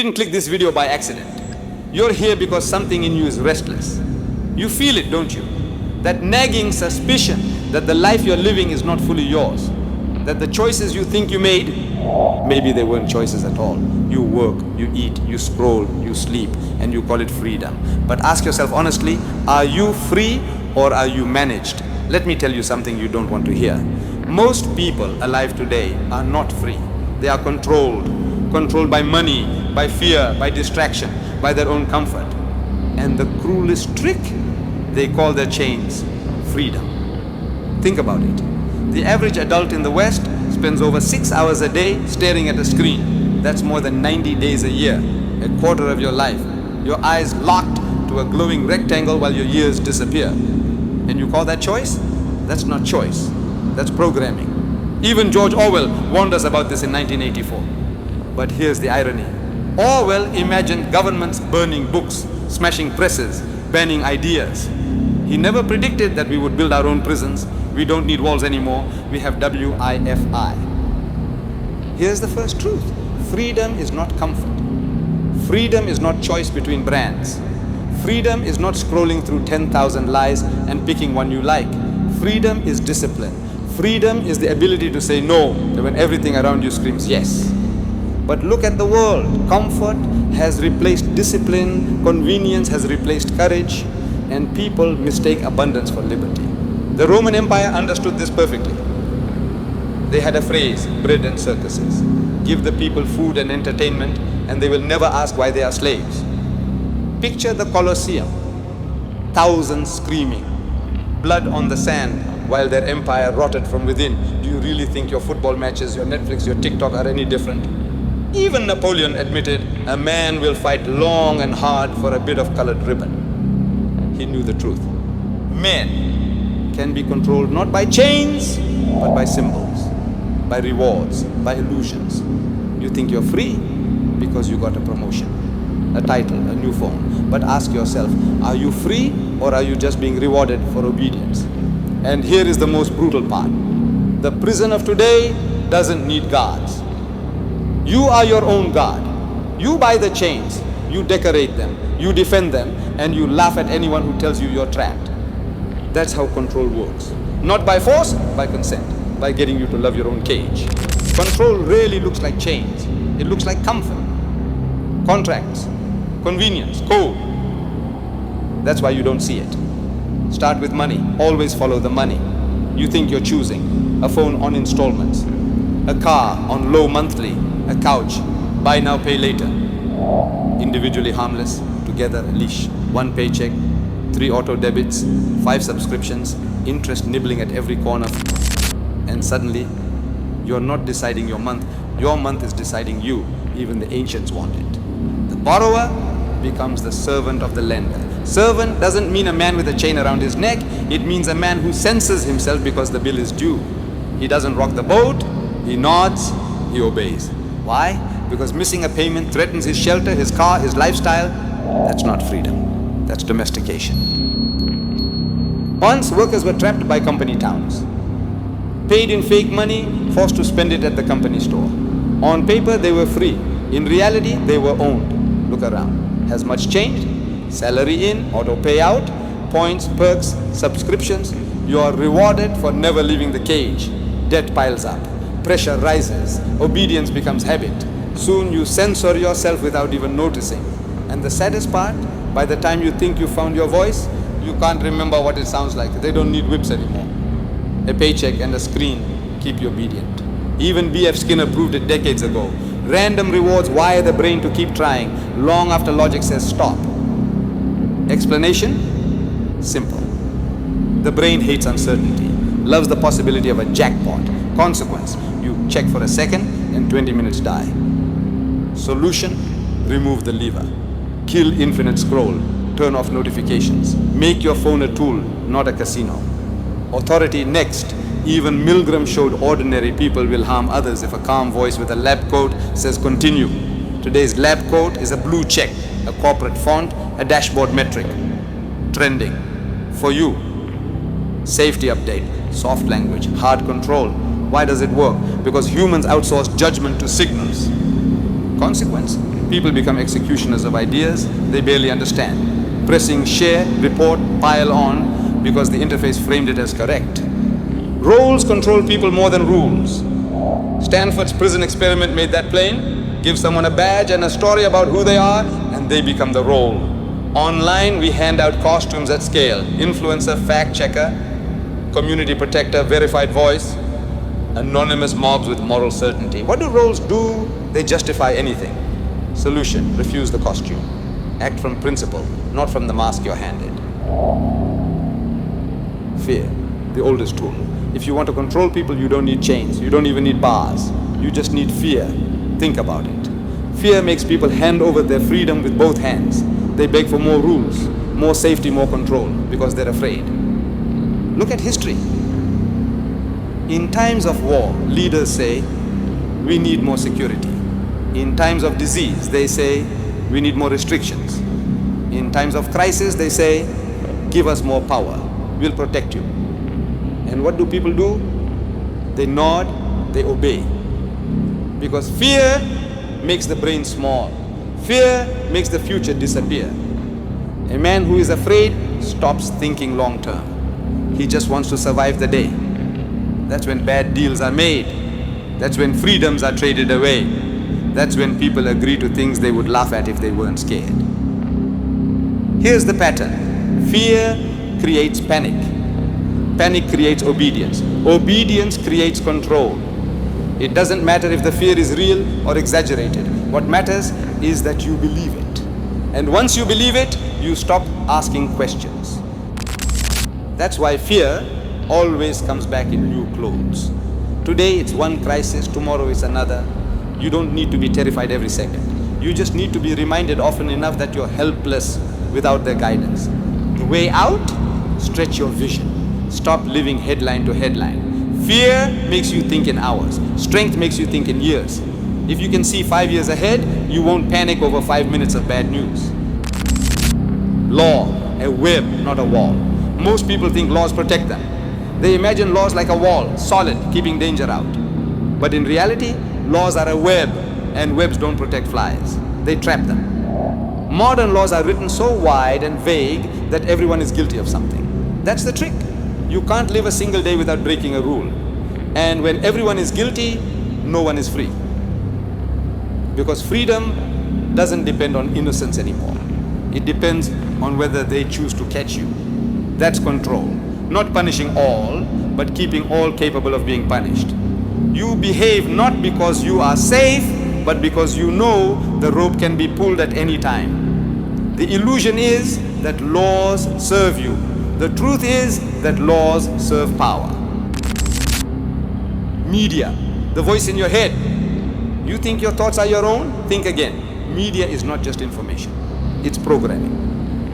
Didn't click this video by accident. You're here because something in you is restless. You feel it, don't you? That nagging suspicion that the life you're living is not fully yours. That the choices you think you made, maybe they weren't choices at all. You work, you eat, you scroll, you sleep, and you call it freedom. But ask yourself honestly, are you free or are you managed? Let me tell you something you don't want to hear. Most people alive today are not free. They are controlled by money, by fear, by distraction, by their own comfort. And the cruelest trick, they call their chains freedom. Think about it. The average adult in the West spends over 6 hours a day staring at a screen. That's more than 90 days a year, a quarter of your life. Your eyes locked to a glowing rectangle while your years disappear. And you call that choice? That's not choice. That's programming. Even George Orwell warned us about this in 1984. But here's the irony. Orwell imagined governments burning books, smashing presses, banning ideas. He never predicted that we would build our own prisons. We don't need walls anymore. We have WIFI. Here's the first truth. Freedom is not comfort. Freedom is not choice between brands. Freedom is not scrolling through 10,000 lies and picking one you like. Freedom is discipline. Freedom is the ability to say no when everything around you screams yes. But look at the world. Comfort has replaced discipline, convenience has replaced courage, and people mistake abundance for liberty. The Roman Empire understood this perfectly. They had a phrase, bread and circuses. Give the people food and entertainment, and they will never ask why they are slaves. Picture the Colosseum, thousands screaming, blood on the sand, while their empire rotted from within. Do you really think your football matches, your Netflix, your TikTok are any different? Even Napoleon admitted a man will fight long and hard for a bit of colored ribbon. He knew the truth. Men can be controlled not by chains, but by symbols, by rewards, by illusions. You think you're free because you got a promotion, a title, a new phone. But ask yourself, are you free or are you just being rewarded for obedience? And here is the most brutal part. The prison of today doesn't need guards. You are your own guard. You buy the chains, you decorate them, you defend them, and you laugh at anyone who tells you you're trapped. That's how control works. Not by force, by consent, by getting you to love your own cage. Control rarely looks like chains. It looks like comfort, contracts, convenience, code. That's why you don't see it. Start with money. Always follow the money. You think you're choosing a phone on installments, a car on low monthly, a couch, buy now, pay later. Individually harmless, together a leash. One paycheck, 3 auto debits, 5 subscriptions, interest nibbling at every corner. And suddenly, you're not deciding your month is deciding you. Even the ancients want it. The borrower becomes the servant of the lender. Servant doesn't mean a man with a chain around his neck. It means a man who senses himself because the bill is due. He doesn't rock the boat, he nods, he obeys. Why? Because missing a payment threatens his shelter, his car, his lifestyle. That's not freedom. That's domestication. Once workers were trapped by company towns. Paid in fake money, forced to spend it at the company store. On paper, they were free. In reality, they were owned. Look around. Has much changed? Salary in, auto payout, points, perks, subscriptions. You are rewarded for never leaving the cage. Debt piles up. Pressure rises. Obedience becomes habit. Soon you censor yourself without even noticing. And the saddest part, by the time you think you found your voice, you can't remember what it sounds like. They don't need whips anymore. A paycheck and a screen keep you obedient. Even B.F. Skinner proved it decades ago. Random rewards wire the brain to keep trying, long after logic says stop. Explanation? Simple. The brain hates uncertainty, loves the possibility of a jackpot. Consequence, you check for a second and 20 minutes die. Solution, remove the lever. Kill infinite scroll, turn off notifications. Make your phone a tool, not a casino. Authority next. Even Milgram showed ordinary people will harm others if a calm voice with a lab coat says continue. Today's lab coat is a blue check, a corporate font, a dashboard metric. Trending. For you. Safety update, soft language, hard control. Why does it work? Because humans outsource judgment to signals. Consequence, People become executioners of ideas they barely understand, pressing share, report, pile on because the interface framed it as correct. Roles control people more than rules. Stanford's prison experiment made that plain. Give someone a badge and a story about who they are, and they become the role. Online, we hand out costumes at scale. Influencer, fact checker, community protector, verified voice, anonymous mobs with moral certainty. What do roles do? They justify anything. Solution: refuse the costume. Act from principle, not from the mask you're handed. Fear, the oldest tool. If you want to control people, you don't need chains. You don't even need bars. You just need fear. Think about it. Fear makes people hand over their freedom with both hands. They beg for more rules, more safety, more control, because they're afraid. Look at history. In times of war, leaders say, we need more security. In times of disease, they say, we need more restrictions. In times of crisis, they say, give us more power. We'll protect you. And what do people do? They nod, they obey. Because fear makes the brain small. Fear makes the future disappear. A man who is afraid stops thinking long term. He just wants to survive the day. That's when bad deals are made. That's when freedoms are traded away. That's when people agree to things they would laugh at if they weren't scared. Here's the pattern. Fear creates panic. Panic creates obedience. Obedience creates control. It doesn't matter if the fear is real or exaggerated. What matters is that you believe it. And once you believe it, you stop asking questions. That's why fear always comes back in new clothes. Today it's one crisis, tomorrow it's another. You don't need to be terrified every second. You just need to be reminded often enough that you're helpless without their guidance. The way out? Stretch your vision. Stop living headline to headline. Fear makes you think in hours. Strength makes you think in years. If you can see 5 years ahead, you won't panic over 5 minutes of bad news. Law, a web, not a wall. Most people think laws protect them. They imagine laws like a wall, solid, keeping danger out. But in reality, laws are a web, and webs don't protect flies. They trap them. Modern laws are written so wide and vague that everyone is guilty of something. That's the trick. You can't live a single day without breaking a rule. And when everyone is guilty, no one is free. Because freedom doesn't depend on innocence anymore. It depends on whether they choose to catch you. That's control. Not punishing all, but keeping all capable of being punished. You behave not because you are safe, but because you know the rope can be pulled at any time. The illusion is that laws serve you. The truth is that laws serve power. Media, the voice in your head. You think your thoughts are your own? Think again. Media is not just information. It's programming.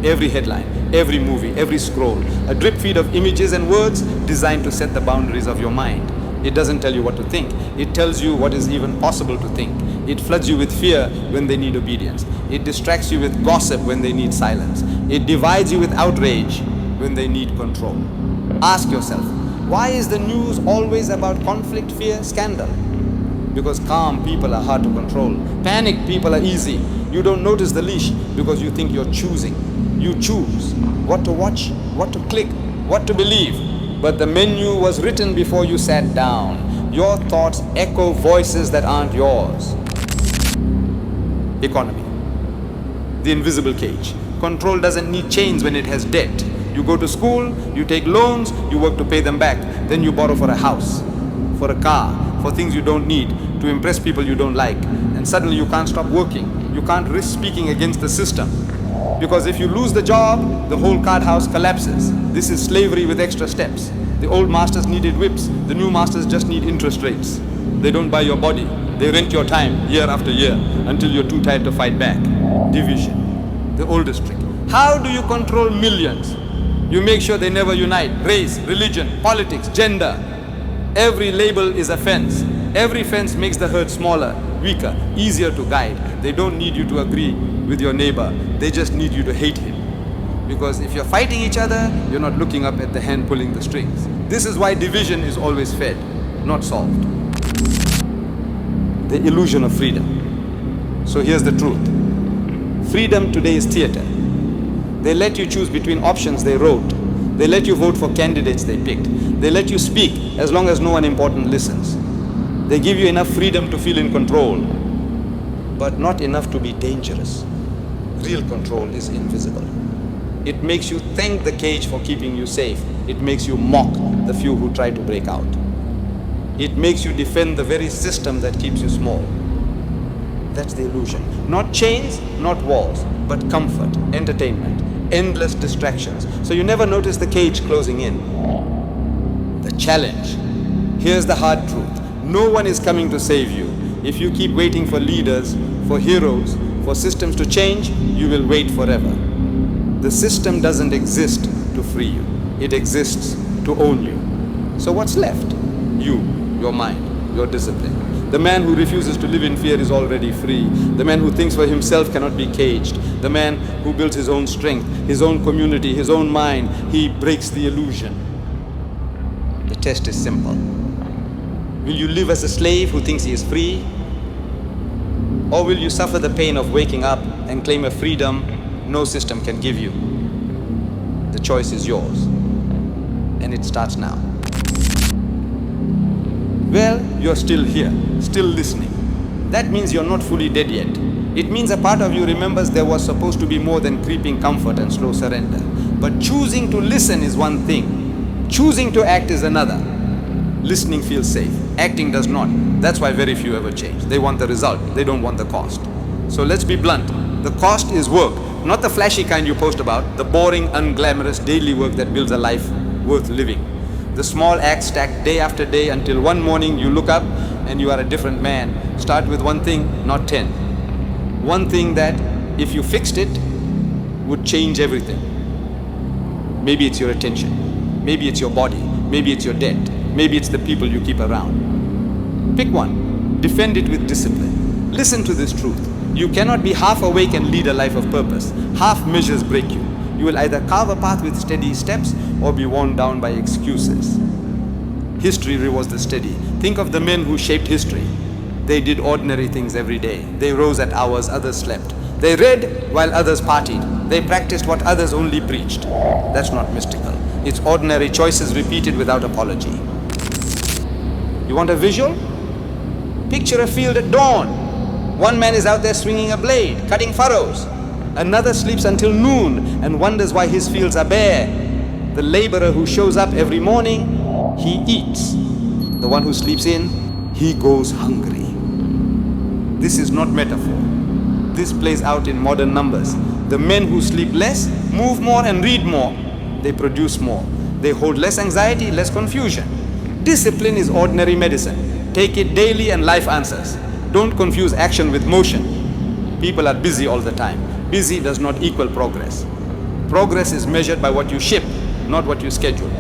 Every headline, every movie, every scroll, a drip feed of images and words designed to set the boundaries of your mind. It doesn't tell you what to think. It tells you what is even possible to think. It floods you with fear when they need obedience. It distracts you with gossip when they need silence. It divides you with outrage when they need control. Ask yourself, why is the news always about conflict, fear, scandal? Because calm people are hard to control. Panic people are easy. You don't notice the leash because you think you're choosing. You choose what to watch, what to click, what to believe. But the menu was written before you sat down. Your thoughts echo voices that aren't yours. Economy, the invisible cage. Control doesn't need chains when it has debt. You go to school, you take loans, you work to pay them back. Then you borrow for a house, for a car, for things you don't need, to impress people you don't like. And suddenly you can't stop working. You can't risk speaking against the system. Because if you lose the job, the whole card house collapses. This is slavery with extra steps. The old masters needed whips. The new masters just need interest rates. They don't buy your body. They rent your time year after year until you're too tired to fight back. Division, the oldest trick. How do you control millions? You make sure they never unite. Race, religion, politics, gender. Every label is a fence. Every fence makes the herd smaller, weaker, easier to guide. They don't need you to agree with your neighbor. They just need you to hate him. Because if you're fighting each other, you're not looking up at the hand pulling the strings. This is why division is always fed, not solved. The illusion of freedom. So here's the truth. Freedom today is theater. They let you choose between options they wrote. They let you vote for candidates they picked. They let you speak as long as no one important listens. They give you enough freedom to feel in control, but not enough to be dangerous. Real control is invisible. It makes you thank the cage for keeping you safe. It makes you mock the few who try to break out. It makes you defend the very system that keeps you small. That's the illusion. Not chains, not walls, but comfort, entertainment, endless distractions. So you never notice the cage closing in. The challenge. Here's the hard truth. No one is coming to save you. If you keep waiting for leaders, for heroes, for systems to change, you will wait forever. The system doesn't exist to free you. It exists to own you. So what's left? You, your mind, your discipline. The man who refuses to live in fear is already free. The man who thinks for himself cannot be caged. The man who builds his own strength, his own community, his own mind, he breaks the illusion. The test is simple. Will you live as a slave who thinks he is free? Or will you suffer the pain of waking up and claim a freedom no system can give you? The choice is yours. And it starts now. Well, you're still here, still listening. That means you're not fully dead yet. It means a part of you remembers there was supposed to be more than creeping comfort and slow surrender. But choosing to listen is one thing. Choosing to act is another. Listening feels safe. Acting does not. That's why very few ever change. They want the result. They don't want the cost. So let's be blunt. The cost is work. Not the flashy kind you post about. The boring, unglamorous daily work that builds a life worth living. The small acts stacked day after day until one morning you look up and you are a different man. Start with one thing, not 10. One thing that, if you fixed it, would change everything. Maybe it's your attention. Maybe it's your body. Maybe it's your debt. Maybe it's the people you keep around. Pick one. Defend it with discipline. Listen to this truth. You cannot be half awake and lead a life of purpose. Half measures break you. You will either carve a path with steady steps or be worn down by excuses. History rewards the steady. Think of the men who shaped history. They did ordinary things every day. They rose at hours others slept. They read while others partied. They practiced what others only preached. That's not mystical. It's ordinary choices repeated without apology. You want a visual? Picture a field at dawn. One man is out there swinging a blade, cutting furrows. Another sleeps until noon and wonders why his fields are bare. The laborer who shows up every morning, he eats. The one who sleeps in, he goes hungry. This is not metaphor. This plays out in modern numbers. The men who sleep less, move more and read more. They produce more. They hold less anxiety, less confusion. Discipline is ordinary medicine. Take it daily and life answers. Don't confuse action with motion. People are busy all the time. Busy does not equal progress. Progress is measured by what you ship, not what you schedule.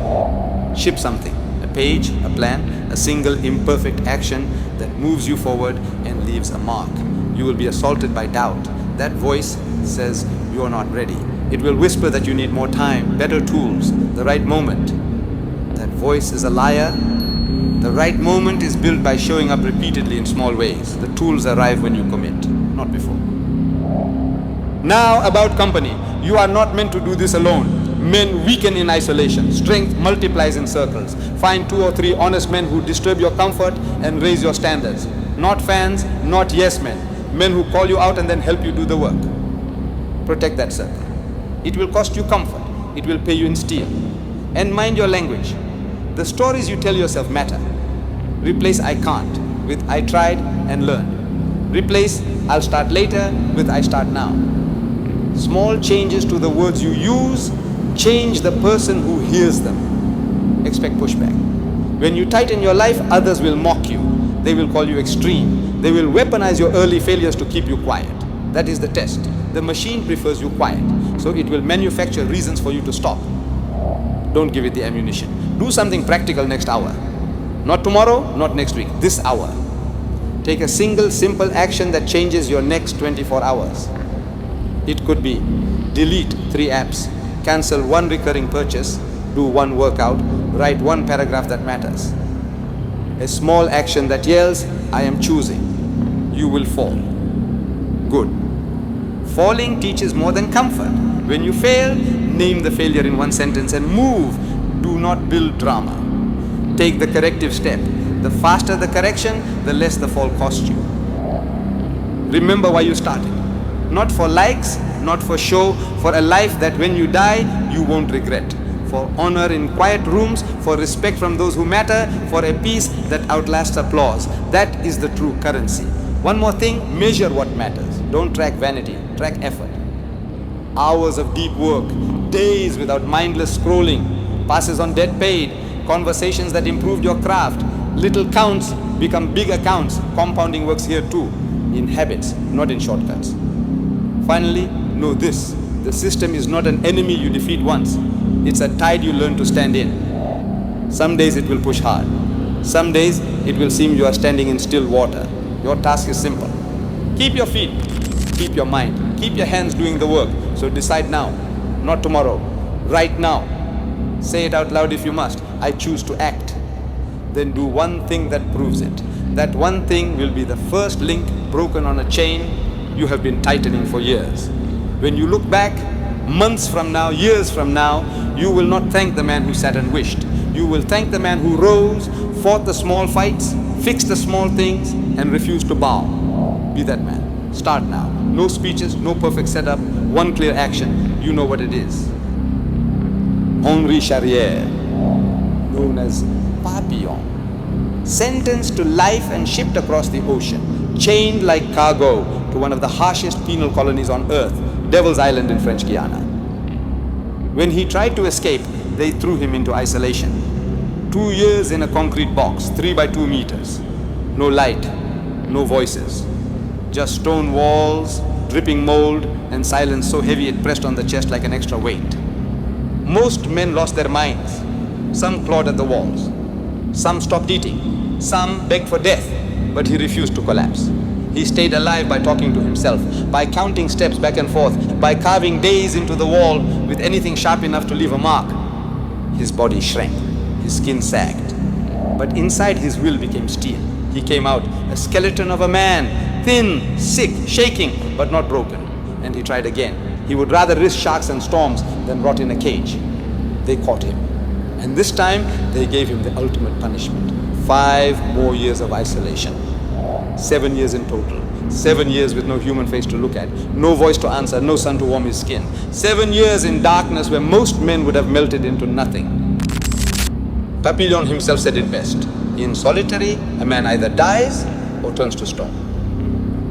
Ship something, a page, a plan, a single imperfect action that moves you forward and leaves a mark. You will be assaulted by doubt. That voice says you are not ready. It will whisper that you need more time, better tools, the right moment. That voice is a liar. The right moment is built by showing up repeatedly in small ways. The tools arrive when you commit, not before. Now about company. You are not meant to do this alone. Men weaken in isolation. Strength multiplies in circles. Find 2 or 3 honest men who disturb your comfort and raise your standards. Not fans, not yes men. Men who call you out and then help you do the work. Protect that circle. It will cost you comfort. It will pay you in steel. And mind your language. The stories you tell yourself matter. Replace I can't with I tried and learned. Replace I'll start later with I start now. Small changes to the words you use change the person who hears them. Expect pushback. When you tighten your life, others will mock you. They will call you extreme. They will weaponize your early failures to keep you quiet. That is the test. The machine prefers you quiet, so it will manufacture reasons for you to stop. Don't give it the ammunition. Do something practical next hour. Not tomorrow, not next week, this hour. Take a single simple action that changes your next 24 hours. It could be delete 3 apps, cancel 1 recurring purchase, do 1 workout, write 1 paragraph that matters. A small action that yells, I am choosing. You will fall. Good. Falling teaches more than comfort. When you fail, name the failure in one sentence and move. Do not build drama. Take the corrective step. The faster the correction, the less the fall costs you. Remember why you started. Not for likes, not for show, for a life that when you die, you won't regret. For honor in quiet rooms, for respect from those who matter, for a peace that outlasts applause. That is the true currency. One more thing, measure what matters. Don't track vanity, track effort. Hours of deep work, days without mindless scrolling, passes on debt paid, conversations that improved your craft. Little counts become big accounts. Compounding works here too, in habits, not in shortcuts. Finally, know this. The system is not an enemy you defeat once. It's a tide you learn to stand in. Some days it will push hard. Some days it will seem you are standing in still water. Your task is simple. Keep your feet, keep your mind, keep your hands doing the work. So decide now, not tomorrow, right now. Say it out loud if you must. I choose to act. Then do one thing that proves it. That one thing will be the first link broken on a chain you have been tightening for years. When you look back, months from now, years from now, you will not thank the man who sat and wished. You will thank the man who rose, fought the small fights, fixed the small things, and refused to bow. Be that man. Start now. No speeches, no perfect setup, one clear action. You know what it is. Henri Charrière, known as Papillon, sentenced to life and shipped across the ocean, chained like cargo to one of the harshest penal colonies on earth, Devil's Island in French Guiana. When he tried to escape, they threw him into isolation. 2 years in a concrete box, 3 by 2 meters. No light, no voices. Just stone walls, dripping mold, and silence so heavy it pressed on the chest like an extra weight. Most men lost their minds. Some clawed at the walls. Some stopped eating. Some begged for death, but he refused to collapse. He stayed alive by talking to himself, by counting steps back and forth, by carving days into the wall with anything sharp enough to leave a mark. His body shrank, his skin sagged, but inside his will became steel. He came out a skeleton of a man, thin, sick, shaking, but not broken. And he tried again. He would rather risk sharks and storms than rot in a cage. They caught him. And this time, they gave him the ultimate punishment. 5 more years of isolation. 7 years in total. 7 years with no human face to look at, no voice to answer, no sun to warm his skin. 7 years in darkness where most men would have melted into nothing. Papillon himself said it best. In solitary, a man either dies or turns to stone.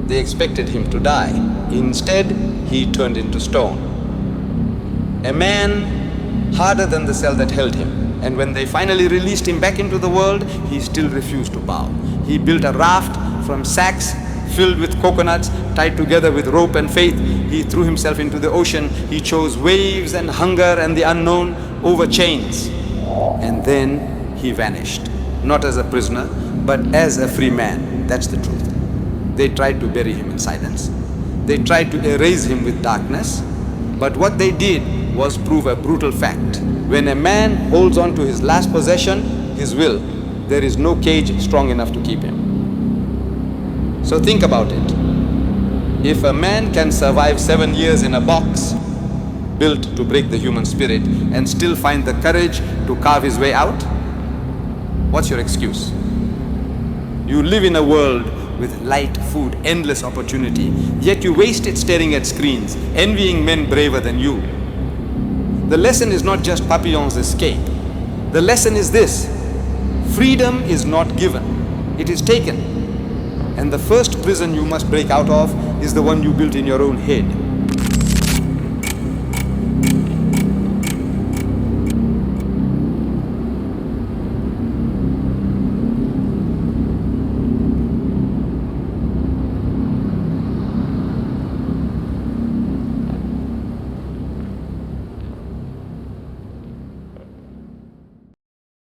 They expected him to die. Instead, he turned into stone. A man harder than the cell that held him. And when they finally released him back into the world, he still refused to bow. He built a raft from sacks filled with coconuts, tied together with rope and faith. He threw himself into the ocean. He chose waves and hunger and the unknown over chains. And then he vanished. Not as a prisoner, but as a free man. That's the truth. They tried to bury him in silence. They tried to erase him with darkness. But what they did was prove a brutal fact. When a man holds on to his last possession, his will, there is no cage strong enough to keep him. So think about it. If a man can survive 7 years in a box, built to break the human spirit, and still find the courage to carve his way out, what's your excuse? You live in a world with light, food, endless opportunity, yet you waste it staring at screens, envying men braver than you. The lesson is not just Papillon's escape. The lesson is this: freedom is not given, it is taken. And the first prison you must break out of is the one you built in your own head.